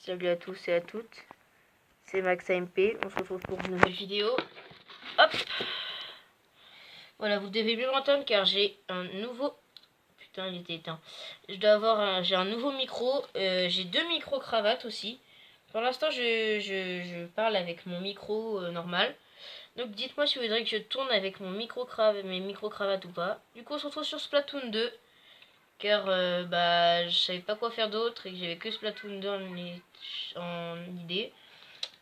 Salut à tous et à toutes, c'est Max AMP, on se retrouve pour une nouvelle vidéo. Hop. Voilà, vous devez mieux m'entendre car j'ai un nouveau... Putain, il était éteint. J'ai un nouveau micro, j'ai deux micro-cravates aussi. Pour l'instant, je parle avec mon micro normal. Donc dites-moi si vous voudrez que je tourne avec mes micro-cravates ou pas. Du coup, on se retrouve sur Splatoon 2. Car je savais pas quoi faire d'autre et que j'avais que Splatoon 2 en idée.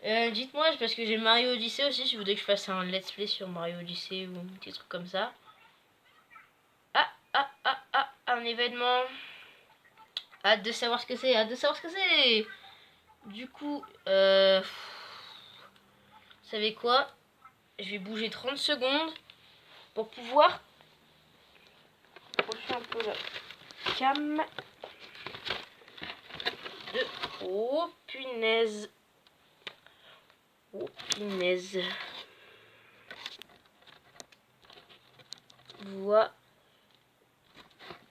Dites-moi, parce que j'ai Mario Odyssey aussi, si vous voulez que je fasse un let's play sur Mario Odyssey ou un petit truc comme ça. Un événement. Hâte de savoir ce que c'est, Du coup, vous savez quoi? Je vais bouger 30 secondes pour pouvoir approcher un peu la cam. Oh punaise. Oh punaise. Voilà.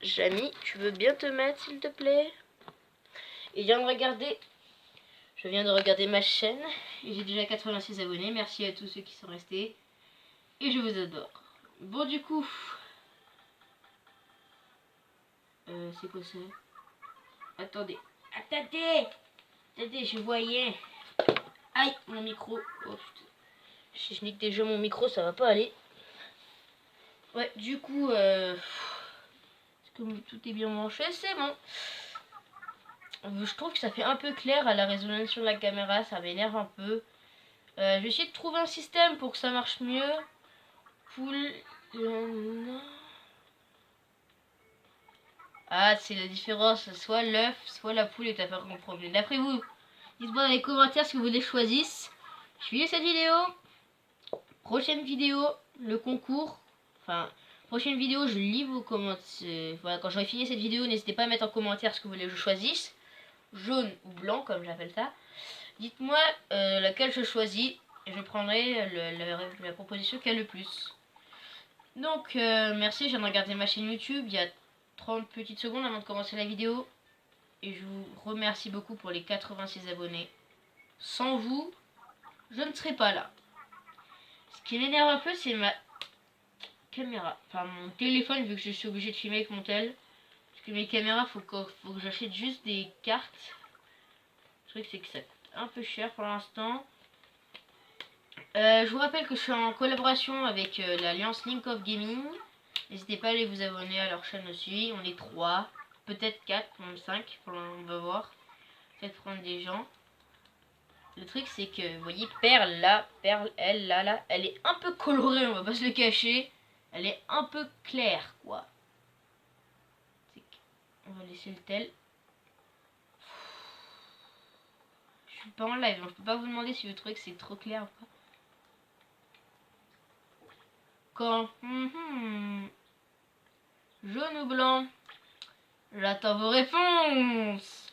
Jamy, tu veux bien te mettre s'il te plaît? Et je viens de regarder ma chaîne et j'ai déjà 86 abonnés. Merci à tous ceux qui sont restés. Et je vous adore. Bon du coup... c'est quoi ça? Attendez, je voyais. Aïe, mon micro. Oh putain. Si je nique déjà mon micro, ça va pas aller. Ouais, du coup, comme tout est bien branché, c'est bon. Je trouve que ça fait un peu clair à la résolution de la caméra, ça m'énerve un peu. Je vais essayer de trouver un système pour que ça marche mieux. Ah, c'est la différence, soit l'œuf, soit la poule est à faire compromis. D'après vous, dites-moi dans les commentaires ce que vous voulez que je choisisse. Je finis cette vidéo. Prochaine vidéo, le concours. Enfin, prochaine vidéo, je lis vos commentaires. Voilà, quand j'aurai fini cette vidéo, n'hésitez pas à mettre en commentaire ce que vous voulez que je choisisse. Jaune ou blanc, comme j'appelle ça. Dites-moi laquelle je choisis. Et je prendrai la proposition qui a le plus. Donc, merci, je viens de regarder ma chaîne YouTube. Il y a 30 petites secondes avant de commencer la vidéo. Et je vous remercie beaucoup pour les 86 abonnés. Sans vous, je ne serais pas là. Ce qui m'énerve un peu, c'est ma caméra. Enfin, mon téléphone, vu que je suis obligée de filmer avec mon tel. Parce que mes caméras, faut que j'achète juste des cartes. Le truc, c'est que ça coûte un peu cher pour l'instant. Je vous rappelle que je suis en collaboration avec l'alliance Link of Gaming. N'hésitez pas à aller vous abonner à leur chaîne aussi. On est 3, peut-être 4, même 5. On va voir. Peut-être prendre des gens. Le truc c'est que, vous voyez, Perle là, Perle, elle, là, elle est un peu colorée, on va pas se le cacher. Elle est un peu claire, quoi. On va laisser le tel. Je suis pas en live, donc je peux pas vous demander si vous trouvez que c'est trop clair ou pas. Quand jaune ou blanc? J'attends vos réponses.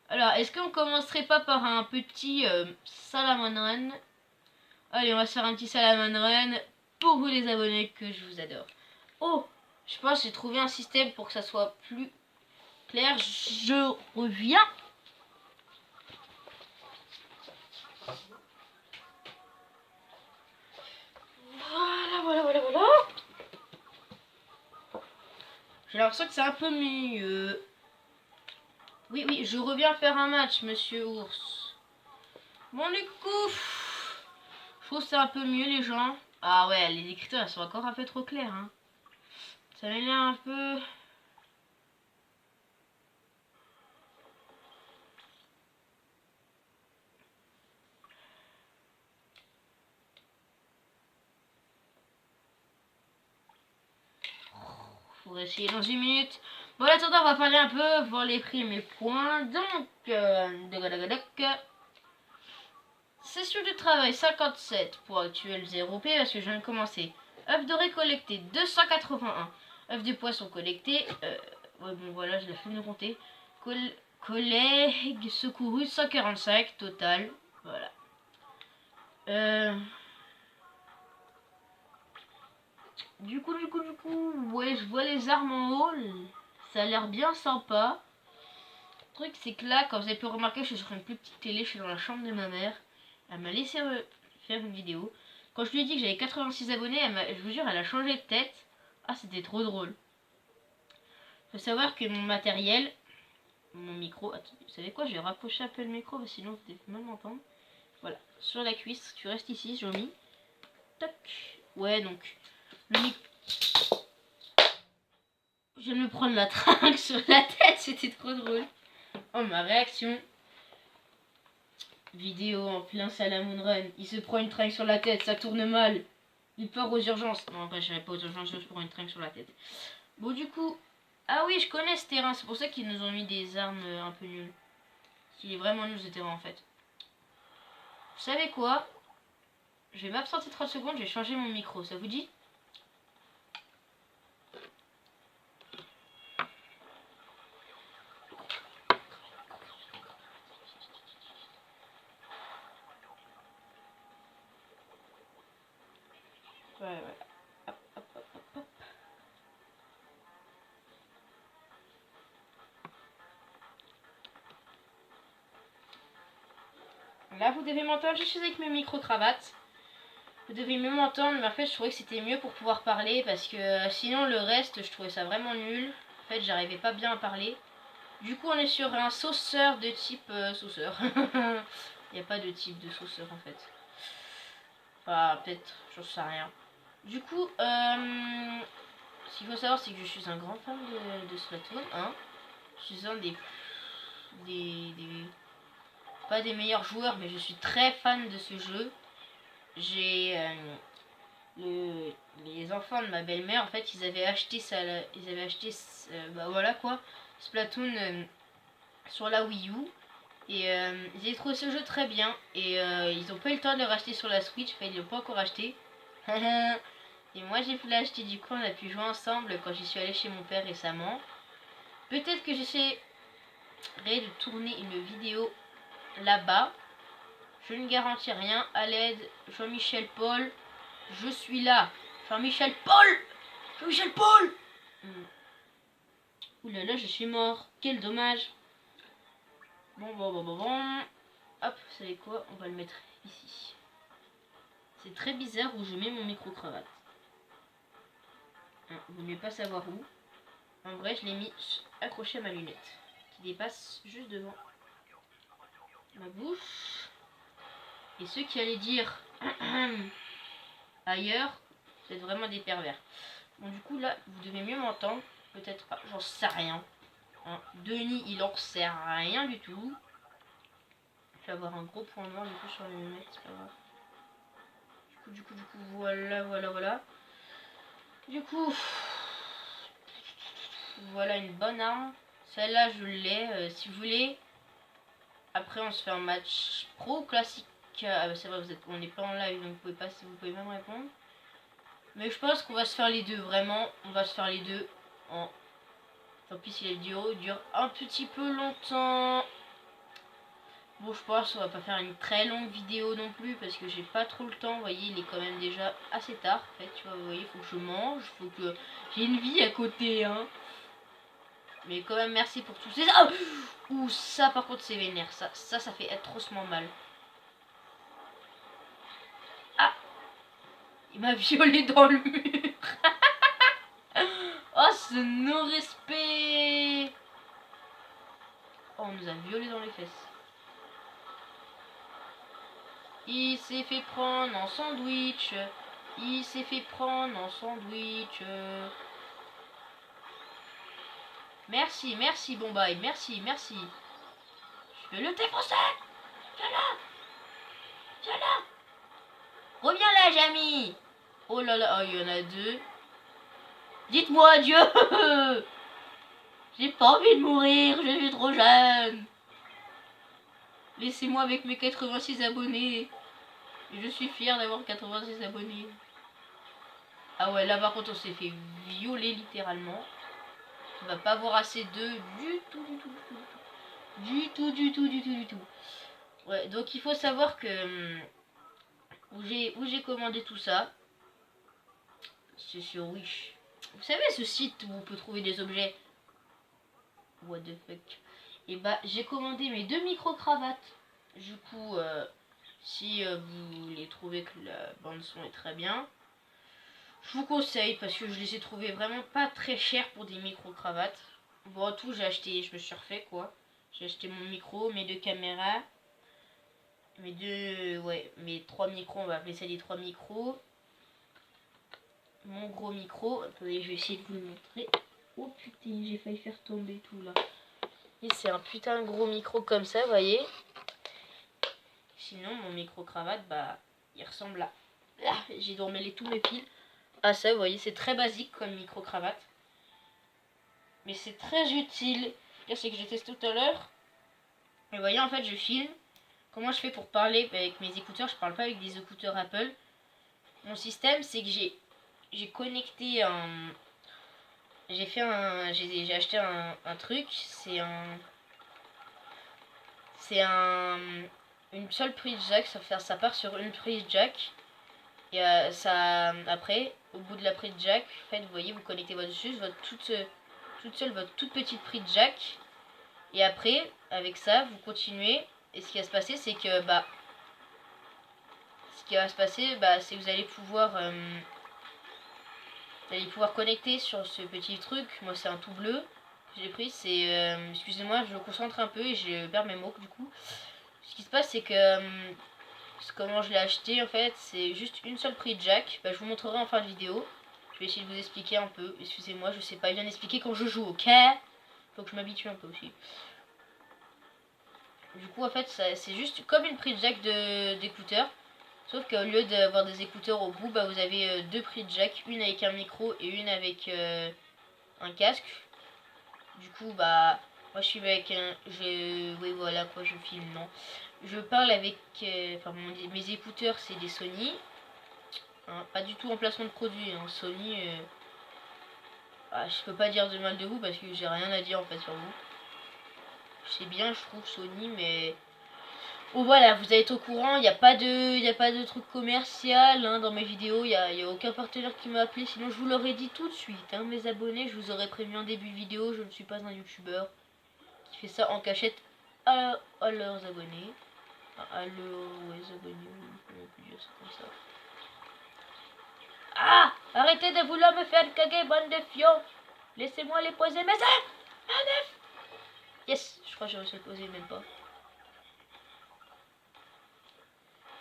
Alors, est-ce qu'on commencerait pas par un petit Salmon Run? Allez, on va se faire un petit Salmon Run pour vous les abonnés que je vous adore. Oh, je pense que j'ai trouvé un système pour que ça soit plus clair. Je reviens. Voilà. J'ai l'impression que c'est un peu mieux. Oui, je reviens faire un match, monsieur Ours. Bon, du coup, je trouve que c'est un peu mieux, les gens. Ah ouais, les écritures, elles sont encore un peu trop claires, hein. Ça m'énerve un peu. Faudrait essayer dans une minute. Bon, en attendant, on va parler un peu, voir les prix et mes points. Donc, session de travail 57 pour actuel 0p parce que je viens de commencer. œufs dorés collectés 281. œufs de poisson collectés. Ouais, bon, voilà, je l'ai fait de compter. Collègues secourus 145 total. Voilà. Du coup, ouais, je vois les armes en haut. Ça a l'air bien sympa. truc c'est que là, quand vous avez pu remarquer, je suis sur une plus petite télé, je suis dans la chambre de ma mère. Elle m'a laissé faire une vidéo. Quand je lui ai dit que j'avais 86 abonnés, je vous jure, elle a changé de tête. Ah, c'était trop drôle. Faut savoir que mon matériel, mon micro, attends, vous savez quoi, je vais rapprocher un peu le micro, sinon vous allez mal m'entendre. Voilà, sur la cuisse, tu restes ici, Jomi. Tac. Ouais, donc, le micro... Je viens de me prendre la tringle sur la tête, c'était trop drôle. Oh, ma réaction. Vidéo en plein Salamon Run. Il se prend une tringle sur la tête, ça tourne mal. Il part aux urgences. Non, après, je n'irai pas aux urgences, je prends une tringle sur la tête. Bon, du coup... Ah oui, je connais ce terrain, c'est pour ça qu'ils nous ont mis des armes un peu nulles. Il est vraiment nul ce terrain, en fait. Vous savez quoi? Je vais m'absenter 30 secondes, je vais changer mon micro, ça vous dit? Ouais. Hop, hop, hop, hop, hop. Là, vous devez m'entendre, je suis avec mes micro-cravates. Vous devez mieux m'entendre, mais en fait, je trouvais que c'était mieux pour pouvoir parler, parce que sinon, le reste, je trouvais ça vraiment nul. En fait, j'arrivais pas bien à parler. Du coup, on est sur un sauceur de type sauceur. Il n'y a pas de type de sauceur, en fait. Enfin, peut-être, j'en sais rien. Du coup, ce qu'il faut savoir, c'est que je suis un grand fan de Splatoon 1. Je suis un des pas des meilleurs joueurs, mais je suis très fan de ce jeu. J'ai les enfants de ma belle-mère, en fait, ils avaient acheté ça, bah voilà quoi, Splatoon sur la Wii U. Et ils avaient trouvé ce jeu très bien. Et ils ont pas eu le temps de le racheter sur la Switch, enfin ils l'ont pas encore acheté. Et moi j'ai pu l'acheter, du coup on a pu jouer ensemble quand j'y suis allée chez mon père récemment. Peut-être que j'essaierai de tourner une vidéo là-bas. Je ne garantis rien. À l'aide, Jean-Michel Paul. Je suis là. Jean-Michel Paul. Jean-Michel Paul. Ouh là là, je suis mort. Quel dommage. Bon. Hop, vous savez quoi? On va le mettre ici. C'est très bizarre où je mets mon micro-cravate. Vous ne voulez pas savoir où. En vrai, je l'ai mis accroché à ma lunette. Qui dépasse juste devant ma bouche. Et ceux qui allaient dire ailleurs, vous êtes vraiment des pervers. Bon, du coup, là, vous devez mieux m'entendre. Peut-être pas, j'en sais rien. Hein. Denis, il en sait rien du tout. Je vais avoir un gros point noir du coup sur les lunettes, c'est pas grave. Du coup, voilà. Du coup, voilà une bonne arme. Celle-là, je l'ai. Si vous voulez, après, on se fait un match pro classique. Ah bah c'est vrai, on n'est pas en live, donc vous pouvez même répondre. Mais je pense qu'on va se faire les deux, vraiment. On va se faire les deux. Tant pis si la vidéo dure un petit peu longtemps. Bon, je pense qu'on va pas faire une très longue vidéo non plus parce que j'ai pas trop le temps. Vous voyez, il est quand même déjà assez tard. En fait, tu vois, vous voyez, il faut que je mange, il faut que j'ai une vie à côté, hein. Mais quand même, merci pour tous ces... Oh ouh, ça par contre, c'est vénère. Ça fait atrocement mal. Ah, il m'a violé dans le mur. Oh, ce non-respect. Oh, on nous a violé dans les fesses. Il s'est fait prendre en sandwich. Il s'est fait prendre en sandwich. Merci, Bombay. Merci. Je vais le défoncer. Viens là. Reviens là, Jamy. Oh là là, oh, il y en a deux. Dites-moi adieu. J'ai pas envie de mourir, je suis trop jeune. Laissez-moi avec mes 86 abonnés. Et je suis fière d'avoir 86 abonnés. Ah ouais, là par contre on s'est fait violer littéralement. On va pas avoir assez d'eux du tout. Ouais, donc il faut savoir que où j'ai commandé tout ça, c'est sur Wish. Vous savez ce site où on peut trouver des objets. What the fuck. Et bah j'ai commandé mes 2 micro-cravates. Du coup, si vous les trouvez que la bande son est très bien, je vous conseille parce que je les ai trouvées vraiment pas très chères pour des micro-cravates. Bon, en tout, j'ai acheté, je me suis refait quoi. J'ai acheté mon micro, mes 2 caméras, mes 3 micros, on va appeler ça les 3 micros. Mon gros micro, attendez, je vais essayer de vous le montrer. Oh putain, j'ai failli faire tomber tout là. Et c'est un putain de gros micro comme ça, vous voyez. Sinon, mon micro-cravate, bah, il ressemble à... Ah, j'ai dû remêler tous mes fils. Ah ça, vous voyez, c'est très basique comme micro-cravate. Mais c'est très utile. C'est que j'ai testé tout à l'heure. Et vous voyez, en fait, je filme. Comment je fais pour parler avec mes écouteurs? Je parle pas avec des écouteurs Apple. Mon système, c'est que j'ai connecté un... J'ai acheté un truc. C'est une seule prise jack. Ça part sur une prise jack. Et après, au bout de la prise jack, en fait, vous voyez, vous connectez votre toute seule votre toute petite prise jack. Et après, avec ça, vous continuez. Et ce qui va se passer, c'est que c'est que vous allez pouvoir connecter sur ce petit truc. Moi, c'est un tout bleu que j'ai pris. C'est excusez-moi, je me concentre un peu et je perds mes mots du coup. Ce qui se passe, c'est que comment je l'ai acheté en fait, c'est juste une seule prise jack. Je vous montrerai en fin de vidéo. Je vais essayer de vous expliquer un peu. Excusez-moi, je sais pas bien expliquer quand je joue, ok? Faut que je m'habitue un peu aussi. Du coup, en fait, c'est juste comme une prise jack d'écouteurs. Sauf qu'au lieu d'avoir des écouteurs au bout, vous avez 2 prises jack. Une avec un micro et une avec un casque. Du coup, moi je suis avec un... Oui, voilà quoi, je filme, non. Je parle avec... mes écouteurs, c'est des Sony. Hein, pas du tout en placement de produit. Hein. Sony... je peux pas dire de mal de vous parce que j'ai rien à dire en fait sur vous. C'est bien, je trouve, Sony, mais... Bon voilà, vous êtes au courant, il n'y a pas de truc commercial hein, dans mes vidéos, il n'y a aucun partenaire qui m'a appelé, sinon je vous l'aurais dit tout de suite. Hein, mes abonnés, je vous aurais prévenu en début de vidéo, je ne suis pas un youtubeur qui fait ça en cachette à leurs abonnés. À leurs abonnés, on peut dire ça comme ça. Ah, arrêtez de vouloir me faire caguer, bande de fions. Laissez-moi les poser mes œufs. Un œuf. Yes, je crois que j'ai réussi à le poser, même pas.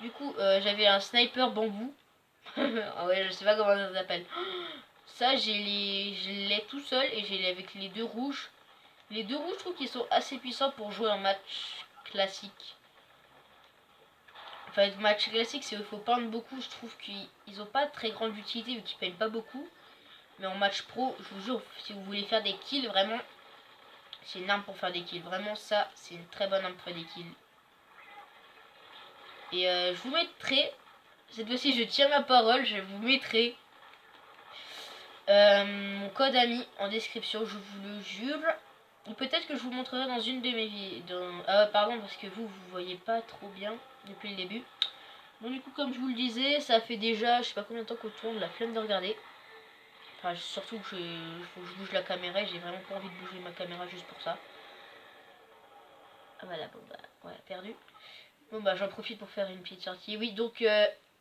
Du coup, j'avais un sniper bambou. Ah ouais, je sais pas comment ça s'appelle. Ça, je l'ai tout seul et j'ai avec les 2 rouges. Les 2 rouges, je trouve qu'ils sont assez puissants pour jouer un match classique. Enfin, match classique, c'est il faut peindre beaucoup. Je trouve qu'ils ont pas très grande utilité vu qu'ils peignent pas beaucoup. Mais en match pro, je vous jure, si vous voulez faire des kills, vraiment, c'est une arme pour faire des kills. Vraiment, ça, c'est une très bonne arme pour faire des kills. Et je vous mettrai, cette fois-ci, je tiens ma parole, je vous mettrai mon code ami en description, je vous le jure. Ou peut-être que je vous montrerai dans une de mes vidéos. Pardon, parce que vous voyez pas trop bien depuis le début. Bon, du coup, comme je vous le disais, ça fait déjà, je sais pas combien de temps qu'on tourne, la flemme de regarder. Enfin, surtout que faut que je bouge la caméra et j'ai vraiment pas envie de bouger ma caméra juste pour ça. Ah voilà, bon voilà, perdu. Bon j'en profite pour faire une petite sortie. Oui, donc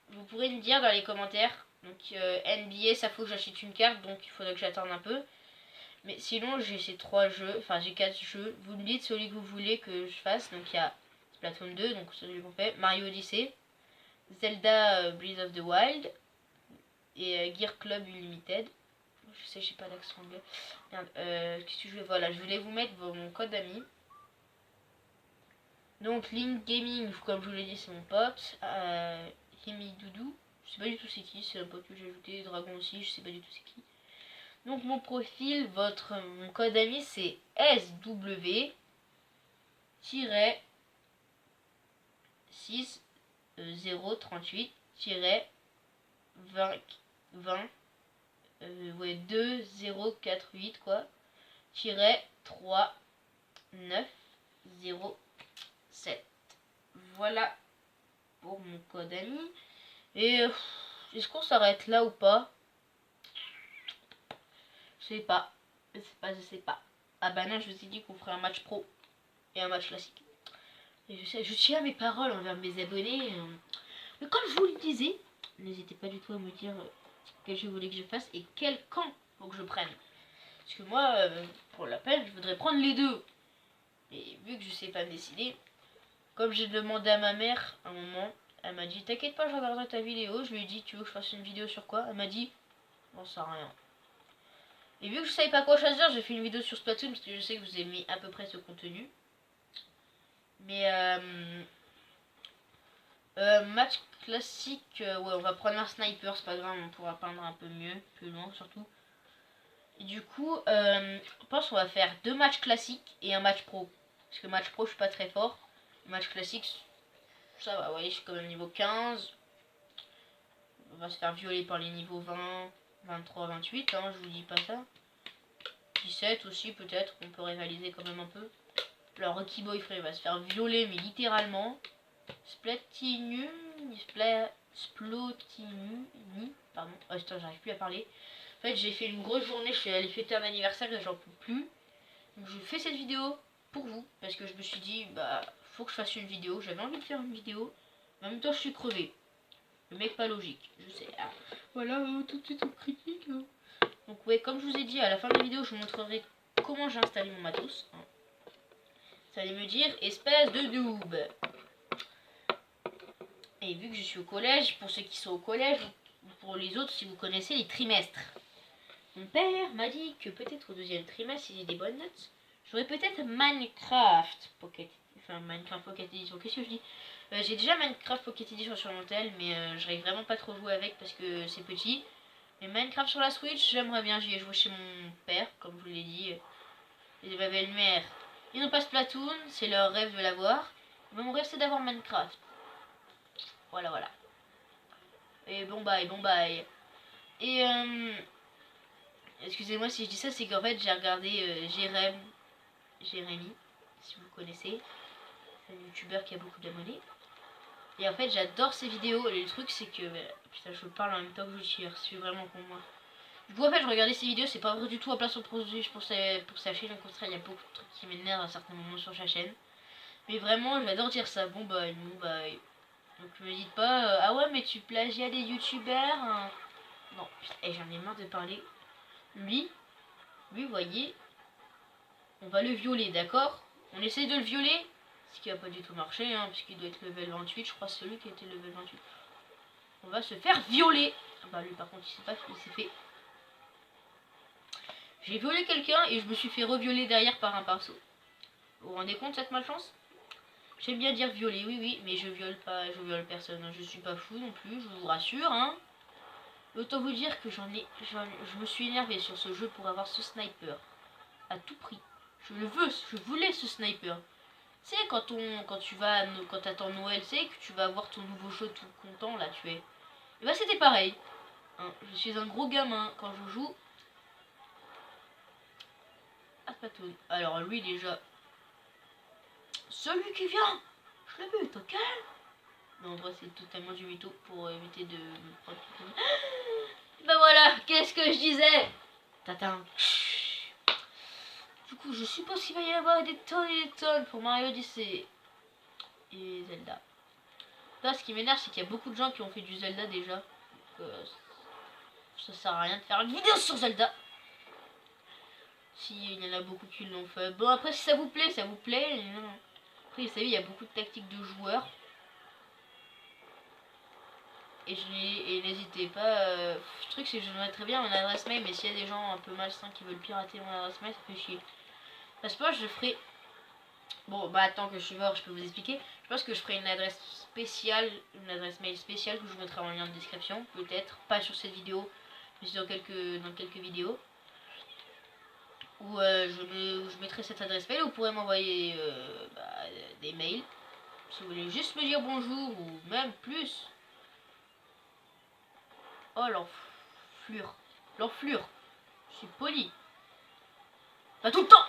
vous pourrez me dire dans les commentaires. Donc NBA, ça faut que j'achète une carte, donc il faudrait que j'attende un peu. Mais sinon, j'ai ces 3 jeux, enfin j'ai 4 jeux. Vous me dites celui que vous voulez que je fasse. Donc il y a Splatoon 2, donc celui qu'on fait, Mario Odyssey, Zelda Breath of the Wild et Gear Club Unlimited. Je sais, j'ai pas d'accent anglais. Merde, qu'est-ce que je voulais... Voilà, je voulais vous mettre mon code ami. Donc Link Gaming, comme je vous l'ai dit, c'est mon pote. Himi Doudou, je sais pas du tout c'est qui, c'est un pote que j'ai ajouté. Dragon aussi, je sais pas du tout c'est qui. Donc mon profil, mon code ami c'est SW 6038 20 2048 quoi 3907. Voilà pour mon code ami. Et est-ce qu'on s'arrête là ou pas? Je sais pas. Je sais pas. Ah bah non, je vous ai dit qu'on ferait un match pro. et un match classique. Et je tiens mes paroles envers mes abonnés. Mais comme je vous le disais, n'hésitez pas du tout à me dire quel jeu vous voulez que je fasse et quel camp faut que je prenne. Parce que moi, pour la peine, je voudrais prendre les deux. Et vu que je sais pas me décider, comme j'ai demandé à ma mère à un moment, elle m'a dit t'inquiète pas, je regarderai ta vidéo. Je lui ai dit tu veux que je fasse une vidéo sur quoi? Elle m'a dit j'en sais rien. Et vu que je savais pas quoi choisir, j'ai fait une vidéo sur Splatoon parce que je sais que vous aimez à peu près ce contenu. Mais match classique, ouais, on va prendre un sniper, c'est pas grave, on pourra peindre un peu mieux, plus loin surtout. Et du coup, je pense qu'on va faire 2 matchs classiques et un match pro. Parce que match pro, je suis pas très fort. Le match classique, ça va, vous voyez, je suis quand même niveau 15. On va se faire violer par les niveaux 20, 23, 28, hein, je vous dis pas ça. 17 aussi, peut-être, on peut rivaliser quand même un peu. Le Rocky Boy Free va se faire violer, mais littéralement. Splatinu, Splotinu, pardon, oh putain, j'arrive plus à parler. En fait, j'ai fait une grosse journée, je suis allée fêter un anniversaire et j'en peux plus. Donc je fais cette vidéo pour vous, parce que je me suis dit, bah, faut que je fasse une vidéo. J'avais envie de faire une vidéo, mais en même temps, je suis crevé. Le mec pas logique, je sais. Ah, voilà, tout de suite on critique. Hein. Donc ouais, comme je vous ai dit, à la fin de la vidéo, je vous montrerai comment j'ai installé mon matos. Hein. Vous allez me dire, espèce de noob. Et vu que je suis au collège, pour ceux qui sont au collège, ou pour les autres, si vous connaissez les trimestres. Mon père m'a dit que peut-être au 2e trimestre, si j'ai des bonnes notes, j'aurais peut-être Minecraft Pocket. Enfin, Minecraft Pocket Edition. Qu'est-ce que je dis? J'ai déjà Minecraft Pocket Edition sur mon tel, mais j'arrive vraiment pas trop jouer avec parce que c'est petit. Mais Minecraft sur la Switch, j'aimerais bien. J'y ai joué chez mon père, comme je vous l'ai dit. Et ma belle-mère, ils n'ont pas Splatoon, c'est leur rêve de l'avoir. Mais mon rêve, c'est d'avoir Minecraft. Voilà, voilà. Et bon bye. Et excusez-moi si je dis ça, c'est qu'en fait j'ai regardé Jérémy, si vous connaissez, c'est un youtubeur qui a beaucoup d'abonnés. Et en fait j'adore ses vidéos. Et le truc c'est que, putain, je parle en même temps que je tire, c'est vraiment pour moi. Du coup en fait je regardais ses vidéos, c'est pas vrai du tout à place au produit pour sa chaîne. Au contraire, il y a beaucoup de trucs qui m'énervent à certains moments sur sa chaîne. Mais vraiment j'adore dire ça, bon bye. Donc me dites pas, ah ouais mais tu plagias des youtubeurs. Hein. Non, putain, et j'en ai marre de parler. Lui, vous voyez, on va le violer, d'accord? On essaie de le violer, ce qui va pas du tout marcher, hein, puisqu'il doit être level 28, je crois, c'est celui qui a été level 28. On va se faire violer. Ah bah lui par contre, il sait pas qu'il s'est fait. J'ai violé quelqu'un et je me suis fait revioler derrière par un pinceau. Vous vous rendez compte cette malchance? J'aime bien dire violer, oui, mais je viole pas, je viole personne, hein. Je suis pas fou non plus, je vous rassure, hein. Autant vous dire que je me suis énervé sur ce jeu pour avoir ce sniper. À tout prix. Je voulais ce sniper. Tu sais, quand t'attends Noël, c'est que tu vas avoir ton nouveau jeu tout content, là, tu es. Et bah c'était pareil. Hein, je suis un gros gamin quand je joue à Splatoon. Alors lui déjà, celui qui vient, je le bute, ok? Non, en vrai c'est totalement du mytho pour éviter de me prendre. Bah voilà, qu'est-ce que je disais? Tatin. Du coup, je suppose qu'il va y avoir des tonnes et des tonnes pour Mario Odyssey et Zelda. Là, ce qui m'énerve, c'est qu'il y a beaucoup de gens qui ont fait du Zelda déjà. Donc, ça sert à rien de faire une vidéo sur Zelda. Si, il y en a beaucoup qui l'ont fait. Bon, après, si ça vous plaît, ça vous plaît. Après, vous savez, il y a beaucoup de tactiques de joueurs. Et n'hésitez pas. Le truc, c'est que je donnerais très bien mon adresse mail, mais s'il y a des gens un peu malsains qui veulent pirater mon adresse mail, ça fait chier. Parce que moi, je ferai. Bon, bah, tant que je suis mort, je peux vous expliquer. Je pense que je ferai une adresse spéciale, une adresse mail spéciale que je vous mettrai en lien de description. Peut-être, pas sur cette vidéo, mais dans quelques vidéos. Où je mettrai cette adresse mail. Vous pourrez m'envoyer des mails. Si vous voulez juste me dire bonjour ou même plus. Oh, l'enflure. L'enflure. Je suis poli. Pas tout le temps.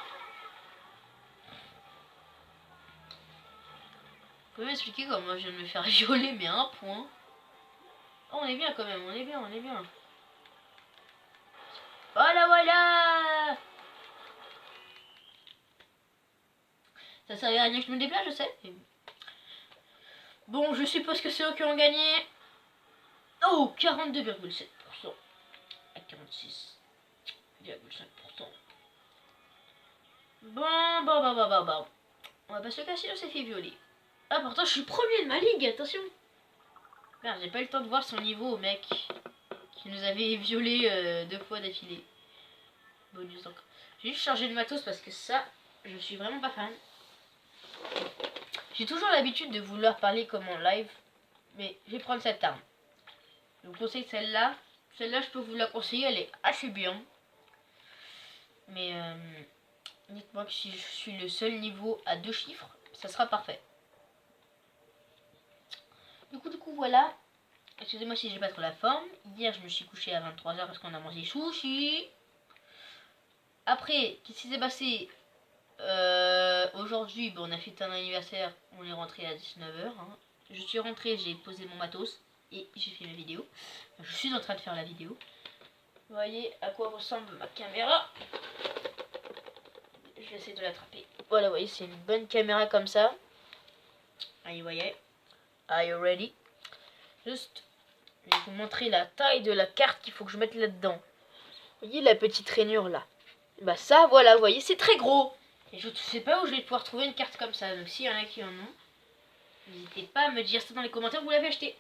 Vous pouvez m'expliquer comment je viens de me faire violer, mais à un point. Oh, on est bien quand même, on est bien. Voilà. Ça servait à rien que je me déplace, je sais. Bon, je suppose que c'est eux qui ont gagné. Oh, 42,7% à 46,5%. Bon. On va pas se casser, on s'est fait violer. Ah, pourtant, je suis premier de ma ligue, attention. Merde, j'ai pas eu le temps de voir son niveau, mec. Qui nous avait violé 2 fois d'affilée. Bonus encore. J'ai juste changé de matos parce que ça, je suis vraiment pas fan. J'ai toujours l'habitude de vouloir parler comme en live. Mais je vais prendre cette arme. Je vous conseille celle-là. Celle-là, je peux vous la conseiller, elle est assez bien. Mais dites-moi que si je suis le seul niveau à 2 chiffres, ça sera parfait. Du coup, voilà. Excusez-moi si j'ai pas trop la forme. Hier, je me suis couché à 23 h parce qu'on a mangé sushi. Après, qu'est-ce qui s'est passé aujourd'hui, on a fait un anniversaire. On est rentré à 19 h. Hein. Je suis rentré, j'ai posé mon matos et j'ai fait ma vidéo. Enfin, je suis en train de faire la vidéo. Vous voyez à quoi ressemble ma caméra. Je vais essayer de l'attraper. Voilà, vous voyez, c'est une bonne caméra comme ça. Allez, vous voyez. Are you ready? Juste, je vais vous montrer la taille de la carte qu'il faut que je mette là-dedans. Vous voyez la petite rainure là? Bah ça, voilà, vous voyez, c'est très gros. Et je ne sais pas où je vais pouvoir trouver une carte comme ça. Donc s'il y en a qui en ont, n'hésitez pas à me dire ça dans les commentaires où vous l'avez acheté.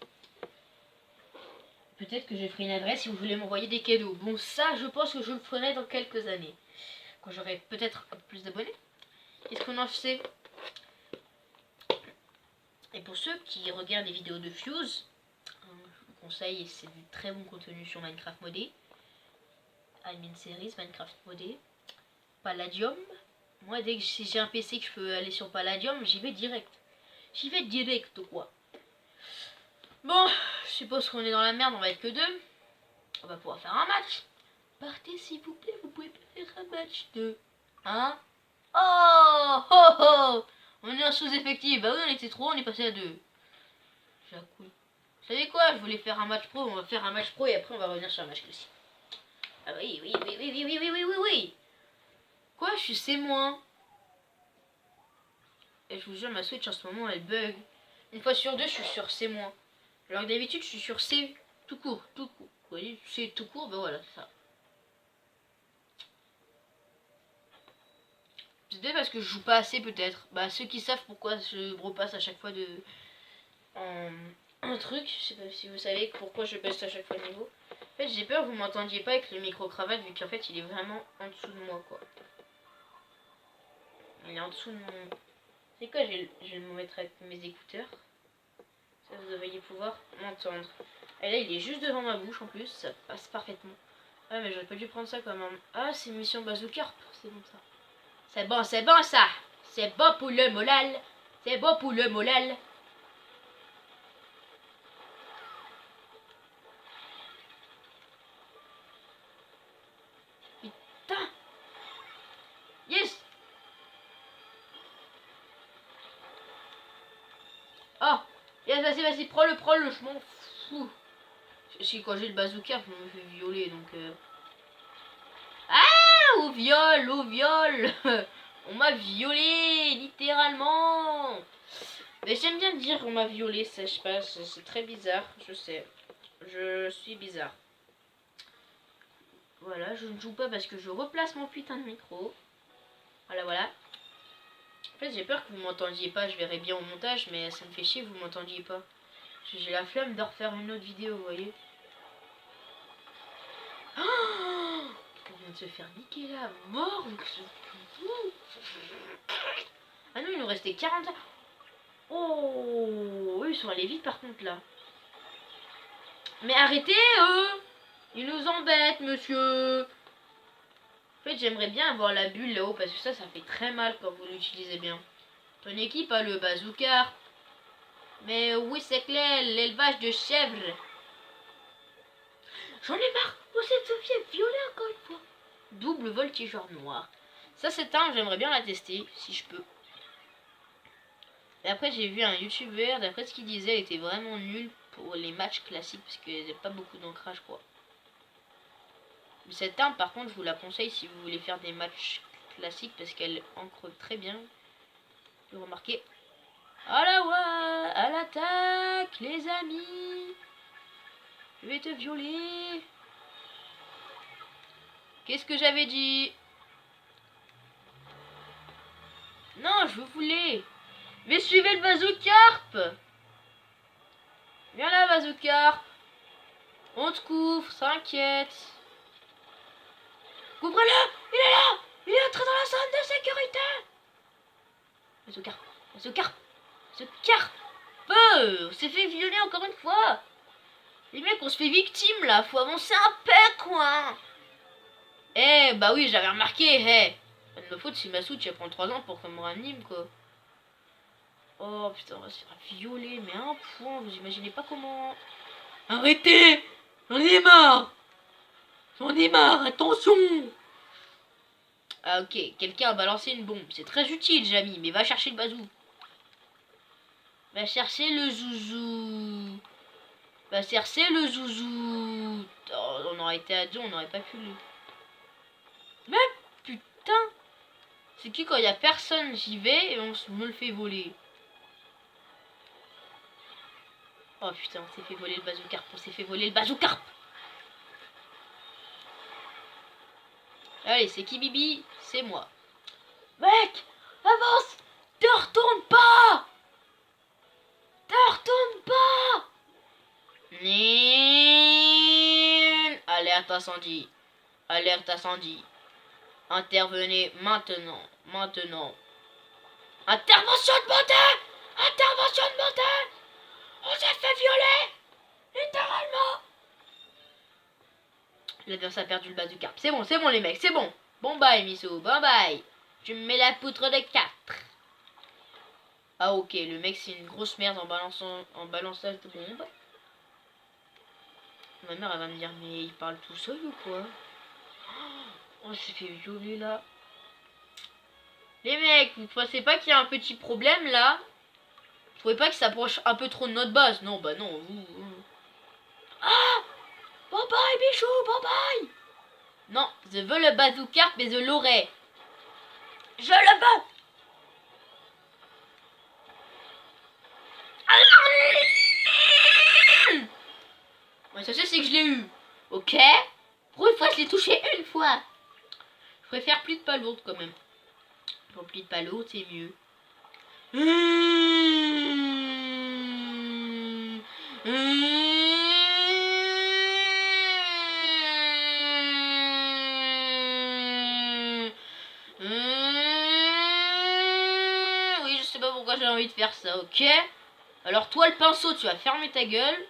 Peut-être que je ferai une adresse si vous voulez m'envoyer des cadeaux. Bon, ça, je pense que je le ferai dans quelques années. Quand j'aurai peut-être un peu plus d'abonnés. Qu'est-ce qu'on en sait? Et pour ceux qui regardent les vidéos de Fuse, je vous conseille, c'est du très bon contenu sur Minecraft modé. Admin Series, Minecraft modé. Palladium. Moi, dès que si j'ai un PC que je peux aller sur Palladium, j'y vais direct. J'y vais direct, quoi. Bon, je suppose qu'on est dans la merde, on va être que 2. On va pouvoir faire un match. Partez, s'il vous plaît, vous pouvez faire un match de... Hein? Oh, oh, oh. On est en sous-effectif. Bah oui, on était 3, on est passé à 2. J'avoue. Vous savez quoi? Je voulais faire un match pro. On va faire un match pro et après on va revenir sur un match classique. Ah oui. Quoi? Je suis C-. Et je vous jure, ma Switch en ce moment elle bug. Une fois sur 2, je suis sur C-. Alors que d'habitude, je suis sur C tout court. Vous voyez, C tout court, bah voilà, c'est ça. C'est peut-être parce que je joue pas assez, peut-être. Bah, ceux qui savent pourquoi je repasse à chaque fois de... un truc, je sais pas si vous savez pourquoi je baisse à chaque fois le niveau. En fait, j'ai peur que vous m'entendiez pas avec le micro-cravate, vu qu'en fait, il est vraiment en dessous de moi, quoi. Il est en dessous de mon... C'est quoi, je vais me mettre avec mes écouteurs. Ça, vous devriez pouvoir m'entendre. Et là, il est juste devant ma bouche, en plus, ça passe parfaitement. Ah, mais j'aurais pas dû prendre ça comme un... Ah, c'est une mission bazooka, c'est bon, ça. C'est bon, ça. C'est bon pour le moral. C'est bon pour le moral. Putain. Yes. Oh. Yes, vas-y, prends-le, je m'en fous. Si quand j'ai le bazooka, je me fais violer, donc... Ah, au viol. On m'a violé, littéralement. Mais j'aime bien dire on m'a violé, ça, je sais pas, c'est très bizarre, je sais. Je suis bizarre. Voilà, je ne joue pas parce que je replace mon putain de micro. Voilà. En fait, j'ai peur que vous m'entendiez pas, je verrai bien au montage, mais ça me fait chier que vous m'entendiez pas. J'ai la flemme de refaire une autre vidéo, vous voyez. Oh, on vient de se faire niquer la mort. Ah non, il nous restait 40. Oh, eux, ils sont allés vite par contre là. Mais arrêtez, eux. Ils nous embêtent, monsieur. En fait, j'aimerais bien avoir la bulle là-haut parce que ça fait très mal quand vous l'utilisez bien. Ton équipe a le bazooka. Mais oui, c'est clair, l'élevage de chèvres. J'en ai marre. Oh, cette Sophie est violée encore une fois. Double voltigeur noir. Ça, c'est un, j'aimerais bien la tester si je peux. Et après, j'ai vu un youtubeur, d'après ce qu'il disait, il était vraiment nul pour les matchs classiques parce qu'il n'y a pas beaucoup d'ancrage, quoi. Cette arme, par contre, je vous la conseille si vous voulez faire des matchs classiques parce qu'elle ancre très bien. J'ai remarqué. À la ouais, à l'attaque, les amis. Je vais te violer. Qu'est-ce que j'avais dit? Non, je voulais. Mais suivez le bazookarp. Viens là, bazookarp. On te couvre, s'inquiète. Couvrez-le. Il est là. Il est entré dans la zone de sécurité. Bazookarp. Bazookarp. Bazookarp. On s'est fait violer encore une fois. Les mecs, on se fait victime là. Faut avancer un peu, quoi. Eh, bah oui, j'avais remarqué. Pas de ma faute si ma souche, elle prend 3 ans pour qu'on me ranime, quoi. Oh putain, on va se faire violer, mais un point, vous imaginez pas comment. Arrêtez! J'en ai marre! J'en ai marre, attention! Ah ok, quelqu'un a balancé une bombe. C'est très utile, Jamy, mais va chercher le bazou. Va chercher le zouzou. Va chercher le zouzou. Oh, on aurait été à deux, on n'aurait pas pu le... Mais putain! C'est qui quand il y a personne, j'y vais et on me le fait voler. Oh putain, on s'est fait voler le bazookarp, on s'est fait voler le bazookarp. Allez, c'est qui Bibi? C'est moi. Mec, avance! Te retourne pas! Te retourne pas! Alerte incendie. Alerte incendie. Intervenez maintenant. Maintenant. Intervention demandée! Intervention demandée! On s'est fait violer! Littéralement! L'adversaire a perdu le bazookarp. C'est bon les mecs, c'est bon. Bon bye Miso, bye bye. Tu me mets la poutre de 4. Ah ok, le mec c'est une grosse merde en balançage de bombe. Ma mère elle va me dire mais il parle tout seul ou quoi? On s'est fait violer là. Les mecs, vous pensez pas qu'il y a un petit problème là? Vous trouvez pas qu'il s'approche un peu trop de notre base? Non, bah non, vous. Ah! Bye bye bichou, bye bye! Non, je veux le bazookarp mais je l'aurai. Je le veux! Moi, ça c'est que je l'ai eu. Ok? Pour une fois, je l'ai touché une fois. Je préfère plus de palourde quand même. Pour plus de palourde, c'est mieux. Oui, je sais pas pourquoi j'ai envie de faire ça, ok? Alors toi, le pinceau, tu vas fermer ta gueule.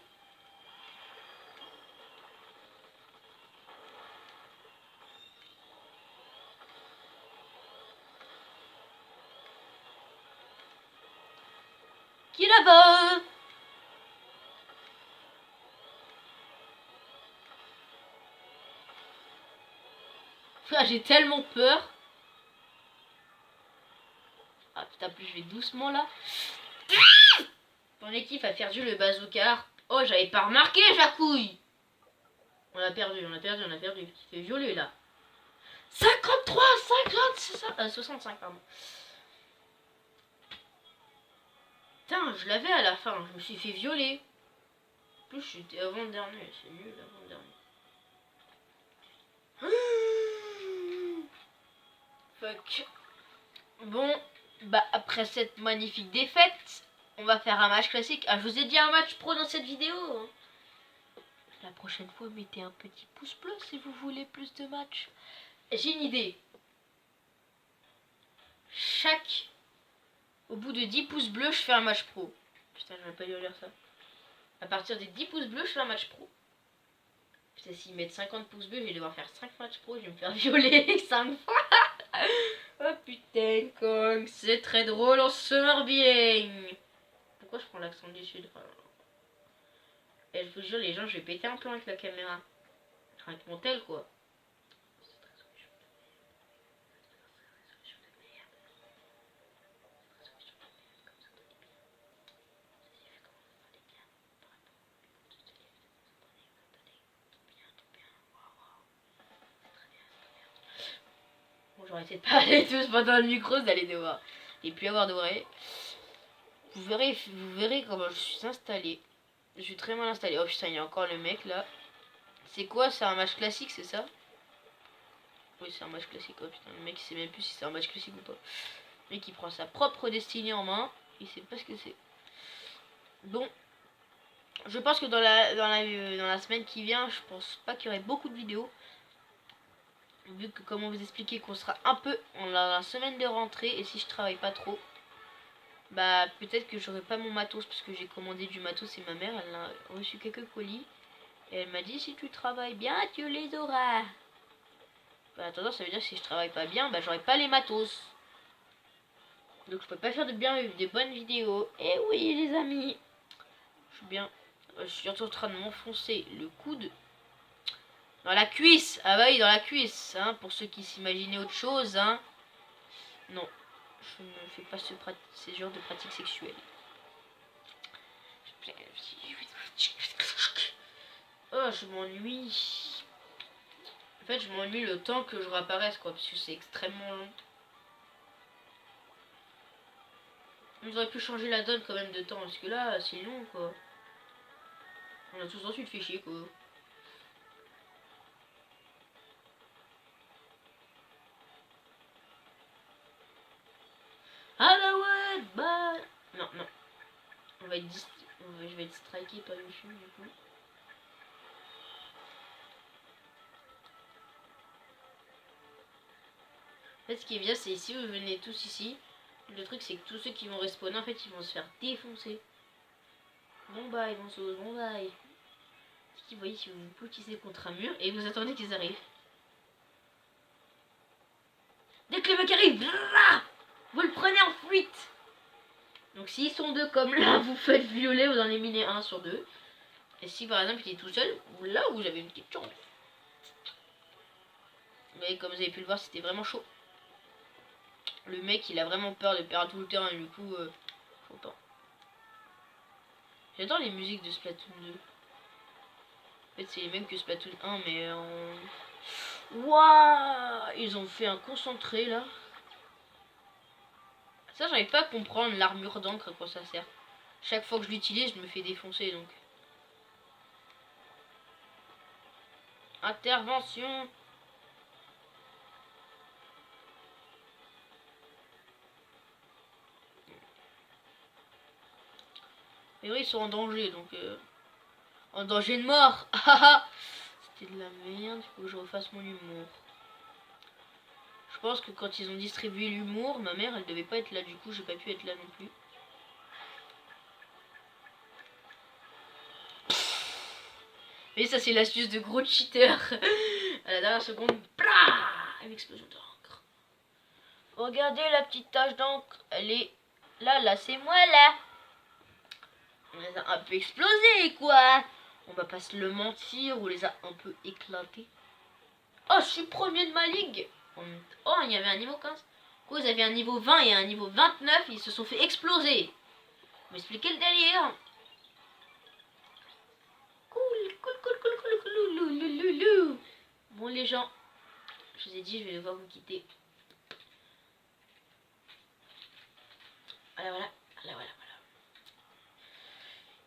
Qui là-bas? Ah, j'ai tellement peur. Ah putain, plus je vais doucement là. Ton équipe a perdu le bazooka. Oh, j'avais pas remarqué, Jacouille. On a perdu, on a perdu, on a perdu. Il s'est fait violer là. 53, 50, 65, pardon. Putain, je l'avais à la fin, je me suis fait violer. En plus, j'étais avant-dernier, c'est nul avant-dernier. Fuck. Bon, bah après cette magnifique défaite, on va faire un match classique. Ah, je vous ai dit un match pro dans cette vidéo. Hein. La prochaine fois, mettez un petit pouce bleu si vous voulez plus de matchs. J'ai une idée. Au bout de 10 pouces bleus, je fais un match pro. Putain, je vais pas lire ça. À partir des 10 pouces bleus, je fais un match pro. Putain, s'ils mettent 50 pouces bleus, je vais devoir faire 5 matchs pro. Je vais me faire violer 5 fois. Oh putain, Kong, c'est très drôle, on se marre bien. Pourquoi je prends l'accent du sud? Et je vous jure, les gens, je vais péter un plan avec la caméra. Avec mon tel, quoi. Bon, j'aurais essayé de parler tous pendant le micro, vous allez devoir. et puis avoir d'oreilles. Vous verrez comment je suis installé. Je suis très mal installé. Oh putain, il y a encore le mec là. C'est quoi? C'est un match classique, c'est ça? Oui, c'est un match classique. Oh putain, le mec il sait même plus si c'est un match classique ou pas. Le mec il prend sa propre destinée en main. Il sait pas ce que c'est. Bon. Je pense que dans la semaine qui vient, je pense pas qu'il y aurait beaucoup de vidéos. Vu que, comment vous expliquer, qu'on sera un peu en la semaine de rentrée. Et si je travaille pas trop, bah peut-être que j'aurai pas mon matos. Parce que j'ai commandé du matos et ma mère, elle a reçu quelques colis. Et elle m'a dit, si tu travailles bien, tu les auras. Bah attends, ça veut dire que si je travaille pas bien, bah j'aurai pas les matos. Donc je peux pas faire des bonnes vidéos. Et oui les amis. Je suis bien. Je suis en train de m'enfoncer le coude dans la cuisse. Ah bah oui, dans la cuisse, hein, pour ceux qui s'imaginaient autre chose, hein. Non, je ne fais pas ces genres de pratiques sexuelles. Oh, je m'ennuie. En fait, je m'ennuie le temps que je réapparaisse, quoi, parce que c'est extrêmement long. Ils auraient pu changer la donne quand même de temps, parce que là, c'est long, quoi. On a tous ensuite fait chier, quoi. Ah bah ouais, bah... Non, non. Je vais être striké par YouTube, du coup. En fait, ce qui est bien, c'est si vous venez tous ici, le truc, c'est que tous ceux qui vont respawner, en fait, ils vont se faire défoncer. Bon bye, bon sauce, bon bye. Ce qui, vous voyez, si vous vous poutissez contre un mur et vous attendez qu'ils arrivent. Dès que le mec arrive, vous le prenez en fuite. Donc s'ils sont deux comme là, vous faites violer, vous en éliminez un sur deux. Et si par exemple il est tout seul, là vous avez une petite chance. Mais comme vous avez pu le voir, c'était vraiment chaud. Le mec il a vraiment peur de perdre tout le terrain, du coup, faut pas. J'adore les musiques de Splatoon 2. En fait c'est les mêmes que Splatoon 1 mais en... Waouh, ils ont fait un concentré là. Ça j'arrive pas à comprendre l'armure d'encre à quoi ça sert. Chaque fois que je l'utilise je me fais défoncer donc. Intervention. Mais oui ils sont en danger donc en danger de mort. C'était de la merde, il faut que je refasse mon humour. Je pense que quand ils ont distribué l'humour, ma mère elle devait pas être là, du coup j'ai pas pu être là non plus. Mais ça c'est l'astuce de gros cheater. À la dernière seconde, une explosion d'encre. Regardez la petite tache d'encre, elle est là, c'est moi là. On les a un peu explosés quoi. On va pas se le mentir, on les a un peu éclatés. Oh, je suis premier de ma ligue. Oh, il y avait un niveau 15. Quoi, vous avez un niveau 20 et un niveau 29, ils se sont fait exploser. Vous m'expliquez le délire. Cool. Bon les gens, je vous ai dit, je vais devoir vous quitter. Voilà.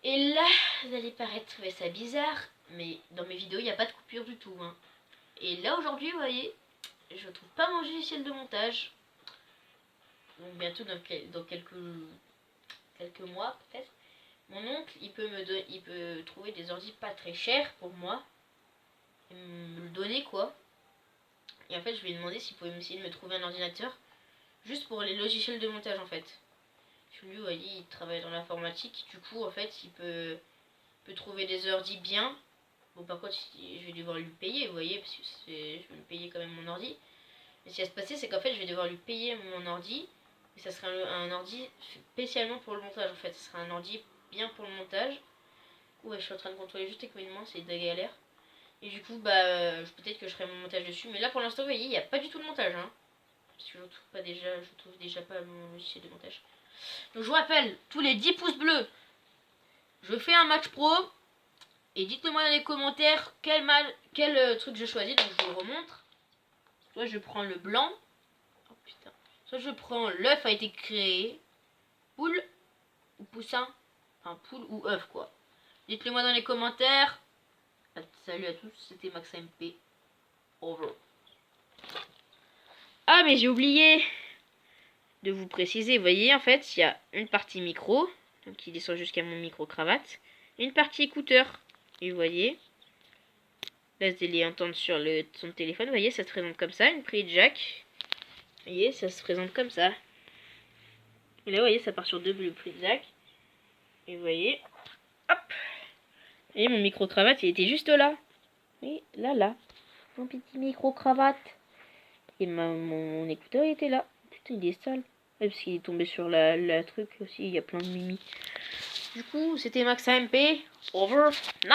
Et là, vous allez paraître trouver ça bizarre, mais dans mes vidéos, il n'y a pas de coupure du tout. Hein. Et là, aujourd'hui, vous voyez, je ne trouve pas mon logiciel de montage. Donc bientôt, dans quelques mois, peut-être. Mon oncle, il peut trouver des ordi pas très chers pour moi. Et me le donner, quoi. Et en fait, je vais lui demander s'il pouvait essayer de me trouver un ordinateur. Juste pour les logiciels de montage, en fait. Lui, vous voyez, il travaille dans l'informatique. Du coup, en fait, il peut trouver des ordi bien. Bon, par contre, je vais devoir lui payer, vous voyez, parce que je vais lui payer quand même mon ordi. Mais ce qui va se passer, c'est qu'en fait, je vais devoir lui payer mon ordi. Et ça sera un ordi spécialement pour le montage, en fait. Ce sera un ordi bien pour le montage. Ouais, je suis en train de contrôler juste avec mes mains, c'est de la galère. Et du coup, bah, peut-être que je ferai mon montage dessus. Mais là, pour l'instant, vous voyez, il n'y a pas du tout de montage, hein. Parce que je trouve déjà pas mon logiciel de montage. Donc, je vous rappelle, tous les 10 pouces bleus, je fais un match pro. Et dites-moi dans les commentaires quel truc je choisis. Donc je vous le remontre. Soit je prends le blanc. Oh putain. Soit je prends l'œuf a été créé. Poule ou poussin. Enfin, poule ou œuf, quoi. Dites-le moi dans les commentaires. Salut à tous, c'était Max MP. Over. Ah, mais j'ai oublié de vous préciser. Vous voyez, en fait, il y a une partie micro, donc qui descend jusqu'à mon micro-cravate. Une partie écouteur. Et vous voyez, là, vous allez entendre sur son téléphone. Vous voyez, ça se présente comme ça. Une prise jack. Vous voyez, ça se présente comme ça. Et là, vous voyez, ça part sur deux prises jack. Et vous voyez, hop. Et mon micro-cravate, il était juste là. Et là. Mon petit micro-cravate. Et mon écouteur, il était là. Putain, il est sale. Ouais, parce qu'il est tombé sur la truc aussi. Il y a plein de mimi. Du coup, c'était Max MP. Over. Nice.